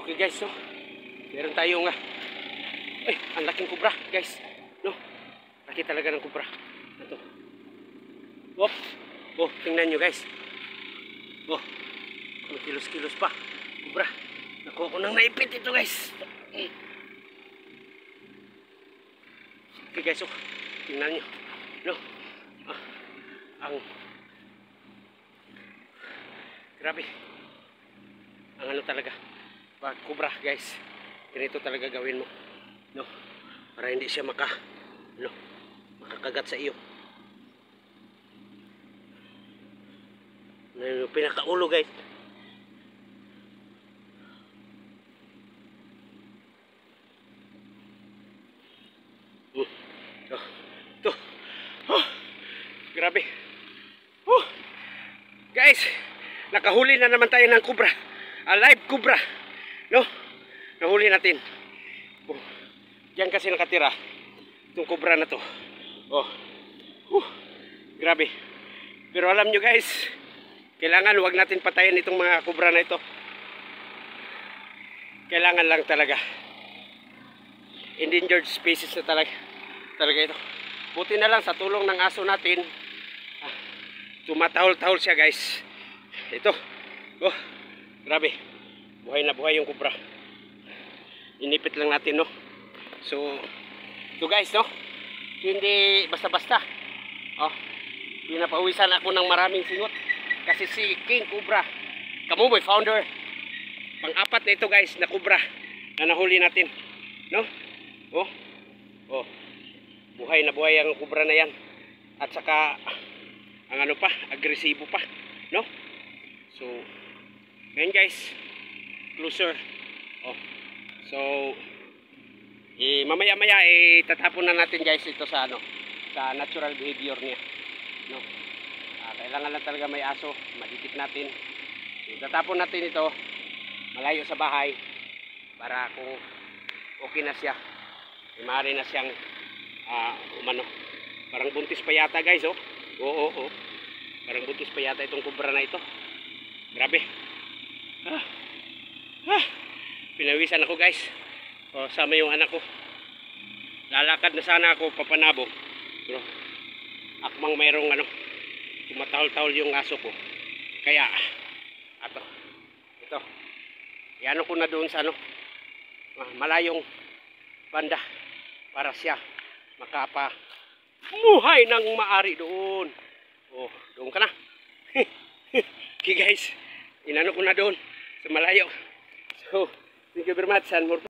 Okay guys, no? Meron tayong ay, ang laking kubra guys, no? Laki talaga ng kubra. Ito. Wop. Oh, tingnan nyo guys. Oh, may kilos-kilos pa. Kubra. Nakuha ko nang naipit ito guys. Okay guys, oh. Tingnan nyo. No? Ang grabe. Ang ano talaga. Pag kubra guys. Ganito talaga gawin mo. No? Para hindi siya makakagat sa iyo. Yung pinakaulo guys. Ito. Oh, grabe. Guys, nakahuli na naman tayo ng kubra. Alive kubra. No? Nahuli natin. Diyan kasi nakatira itong kubra na to. Grabe. Pero alam nyo guys, kailangan wag natin patayin itong mga kubra na ito. Kailangan lang talaga. Endangered species na talaga ito. Buti na lang sa tulong ng aso natin, tumatahol-tahol siya guys. Ito. Grabe. Buhay na buhay yung kubra. Inipit lang natin, no? So, ito guys, no? Hindi basta-basta. Pinapawisan ako ng maraming singot. Kasi si King Cobra, Kamuboy founder, pang-apat na ito guys, na kubra na nahuli natin. No? Buhay na buhay ang kubra na yan. At saka, ang ano pa, agresibo pa. No? So, ngayon guys, closer. So, mamaya-maya tatapon na natin guys ito sa sa natural behavior niya. No? Kailangan lang talaga may aso, madikit natin. So, tatapon natin ito malayo sa bahay para kung okay na siya, maaari na siyang umano. Parang buntis pa yata guys, Parang buntis pa yata itong kubra na ito. Grabe. Pinawisan ako guys. Sama yung anak ko. Lalakad na sana ako papanabo. Pero akmang mayroong tumatahol-tahol yung aso ko. Kaya ito. Iano ko na doon sa malayong banda para siya makapamuhay ng maari doon. Doon ka na. Okay guys. Inano ko na doon sa malayo. So, thank you very much and more.